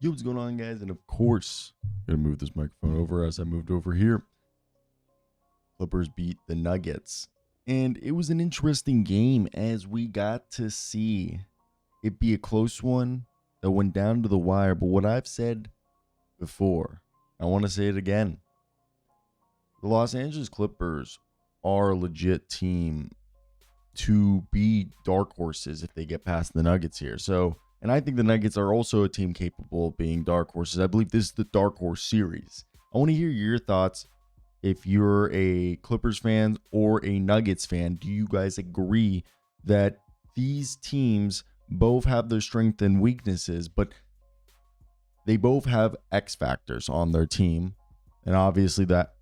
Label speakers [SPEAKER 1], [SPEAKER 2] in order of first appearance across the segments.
[SPEAKER 1] Yo, what's going on, guys? And of course, I'm gonna move this microphone over as I moved over here. Clippers beat the Nuggets, and it was an interesting game as we got to see it be a close one that went down to the wire. But what I've said before, I want to say it again. The Los Angeles Clippers are a legit team to be dark horses if they get past the Nuggets here. And I think the Nuggets are also a team capable of being dark horses. I believe this is the dark horse series. I want to hear your thoughts. If you're a Clippers fan or a Nuggets fan, do you guys agree that these teams both have their strengths and weaknesses, but they both have X factors on their team? And obviously that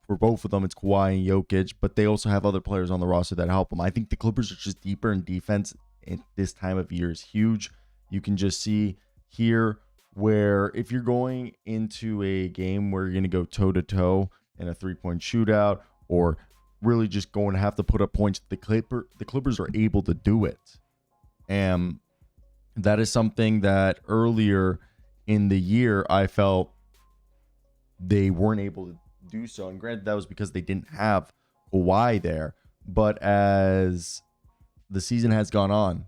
[SPEAKER 1] for both of them, it's Kawhi and Jokic, but they also have other players on the roster that help them. I think the Clippers are just deeper in defense at this time of year is huge. You can just see here where if you're going into a game where you're going to go toe-to-toe in a three-point shootout or really just going to have to put up points, the Clippers are able to do it. And that is something that earlier in the year I felt they weren't able to do so. And granted, that was because they didn't have Kawhi there. But as the season has gone on,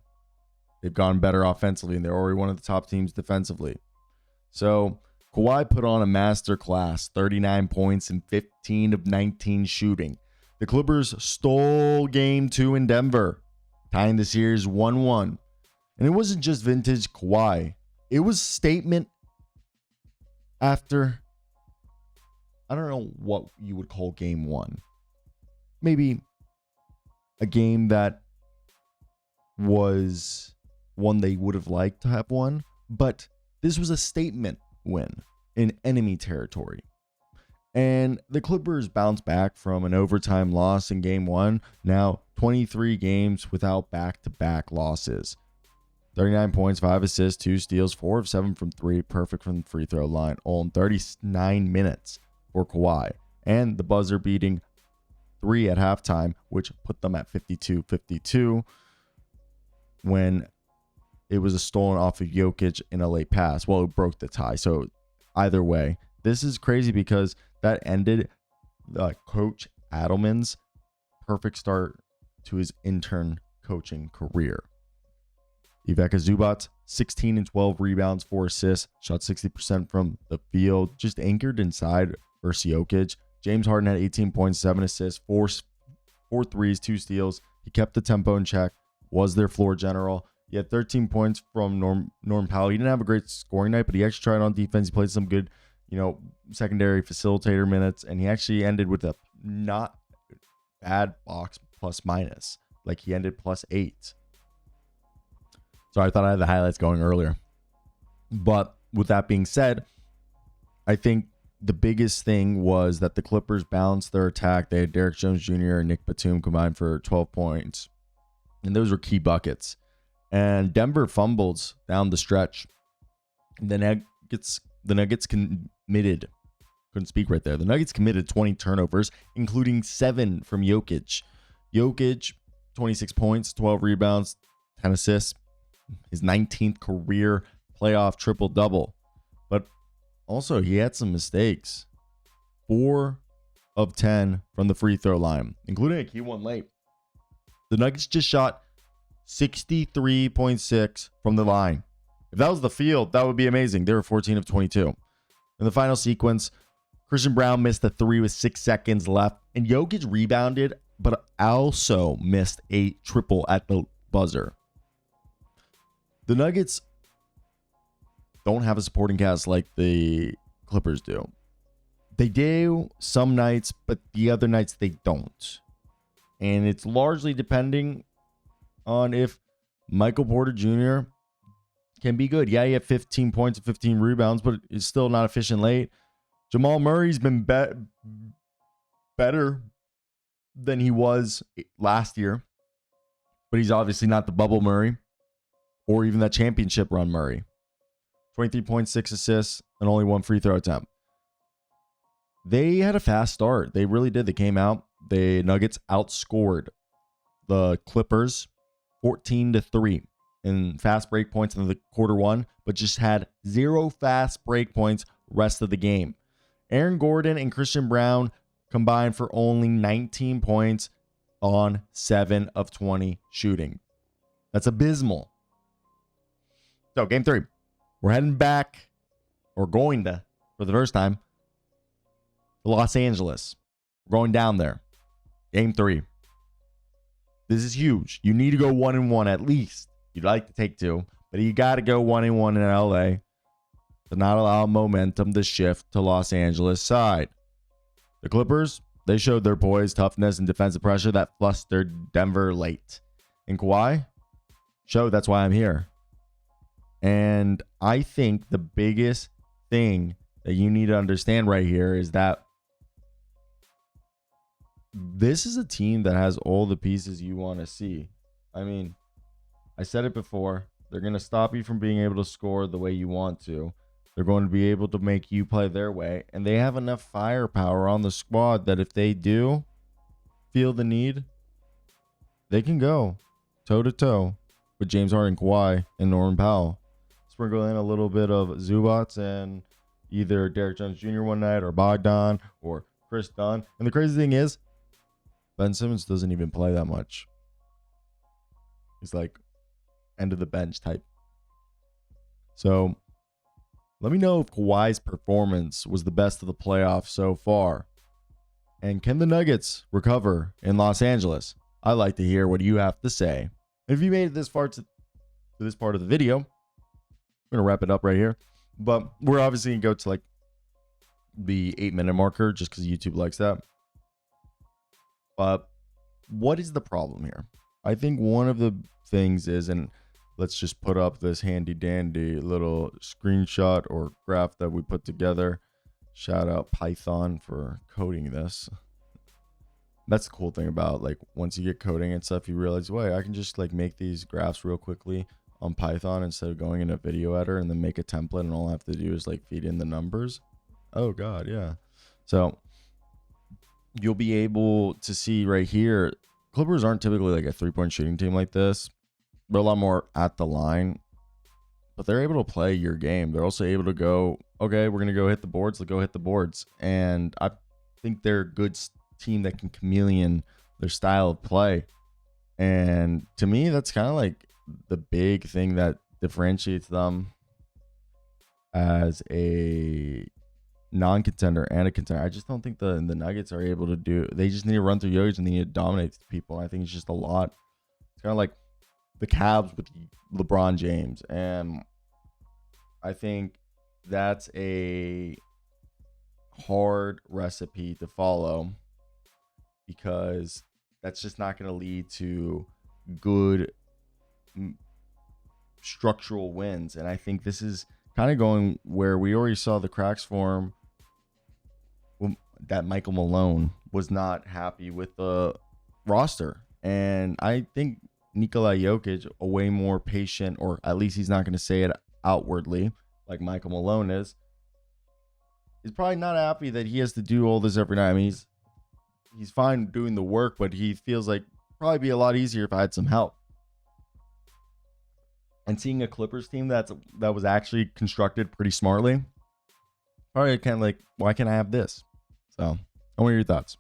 [SPEAKER 1] they've gone better offensively, and they're already one of the top teams defensively. So Kawhi put on a masterclass, 39 points and 15 of 19 shooting. The Clippers stole game 2 in Denver, tying the series 1-1. And it wasn't just vintage Kawhi. It was statement after, I don't know what you would call game 1. Maybe a game that was one they would have liked to have won, but this was a statement win in enemy territory. And the Clippers bounced back from an overtime loss in game 1. Now 23 games without back-to-back losses. 39 points, 5 assists, 2 steals, 4 of 7 from 3, perfect from the free throw line, all in 39 minutes for Kawhi. And the buzzer beating 3 at halftime, which put them at 52-52 when it was a stolen off of Jokic in a late pass. Well, it broke the tie. So either way, this is crazy because that ended Coach Adelman's perfect start to his intern coaching career. Ivica Zubac, 16 and 12 rebounds, 4 assists, shot 60% from the field, just anchored inside versus Jokic. James Harden had 18 points, 7 assists, 4 threes, 2 steals. He kept the tempo in check, was their floor general. He had 13 points from Norm Powell. He didn't have a great scoring night, but he actually tried on defense. He played some good, secondary facilitator minutes, and he actually ended with a not bad box plus minus. Like he ended +8. So I thought I had the highlights going earlier. But with that being said, I think the biggest thing was that the Clippers balanced their attack. They had Derek Jones Jr. and Nick Batum combined for 12 points. And those were key buckets. And Denver fumbled down the stretch. The Nuggets committed. Couldn't speak right there. The Nuggets committed 20 turnovers, including 7 from Jokic. Jokic, 26 points, 12 rebounds, 10 assists. His 19th career playoff triple-double. But also, he had some mistakes. 4 of 10 from the free throw line, including a key one late. The Nuggets just shot 63.6 from the line. If that was the field, that would be amazing. They were 14 of 22. In the final sequence, Christian Brown missed a 3 with 6 seconds left, and Jokic rebounded, but also missed a triple at the buzzer. The Nuggets don't have a supporting cast like the Clippers do. They do some nights, but the other nights they don't. And it's largely depending on if Michael Porter Jr. can be good. Yeah, he had 15 points and 15 rebounds, but it's still not efficient late. Jamal Murray's been better than he was last year, but he's obviously not the bubble Murray or even that championship run Murray. 23.6 assists and only 1 free throw attempt. They had a fast start. They really did. They came out. The Nuggets outscored the Clippers 14-3. in fast break points in the quarter one, but just had 0 fast break points rest of the game. Aaron Gordon and Christian Brown combined for only 19 points on 7 of 20 shooting. That's abysmal. So game 3, we're heading back, or going to, for the first time, to Los Angeles. We're going down there. Game 3. This is huge. You need to go 1-1 at least. You'd like to take 2, but you got to go 1-1 in LA to not allow momentum to shift to Los Angeles side. The Clippers, they showed their poise, toughness, and defensive pressure that flustered Denver late. And Kawhi showed that's why I'm here. And I think the biggest thing that you need to understand right here is that this is a team that has all the pieces you want to see. I mean, I said it before. They're going to stop you from being able to score the way you want to. They're going to be able to make you play their way. And they have enough firepower on the squad that if they do feel the need, they can go toe-to-toe with James Harden, Kawhi, and Norman Powell. Sprinkle in a little bit of Zubats and either Derek Jones Jr. one night or Bogdan or Chris Dunn. And the crazy thing is, Ben Simmons doesn't even play that much. He's like end of the bench type. So let me know if Kawhi's performance was the best of the playoffs so far. And can the Nuggets recover in Los Angeles? I'd like to hear what you have to say. If you made it this far to this part of the video, I'm going to wrap it up right here. But we're obviously going to go to like the 8-minute marker just because YouTube likes that. But what is the problem here? I think one of the things is, and let's just put up this handy dandy little screenshot or graph that we put together. Shout out Python for coding this. That's the cool thing about like once you get coding and stuff, you realize, wait, I can just like make these graphs real quickly on Python instead of going in a video editor and then make a template and all I have to do is like feed in the numbers. Oh God, yeah. So you'll be able to see right here, Clippers aren't typically like a 3-point shooting team like this. They're a lot more at the line, but they're able to play your game. They're also able to go, okay, we're going to go hit the boards. Let's go hit the boards. And I think they're a good team that can chameleon their style of play. And to me, that's kind of like the big thing that differentiates them as a non-contender and a contender. I just don't think the Nuggets are able to do. They just need to run through Jokic and they need to dominate people. I think it's just a lot. It's kind of like the Cavs with LeBron James, and I think that's a hard recipe to follow because that's just not going to lead to good structural wins. And I think this is kind of going where we already saw the cracks form, that Michael Malone was not happy with the roster. And I think Nikola Jokic, a way more patient, or at least he's not going to say it outwardly like Michael Malone is probably not happy that he has to do all this every night. I mean, he's fine doing the work, but he feels like probably be a lot easier if I had some help. And seeing a Clippers team that was actually constructed pretty smartly, probably kind of like, why can't I have this? So, I want your thoughts.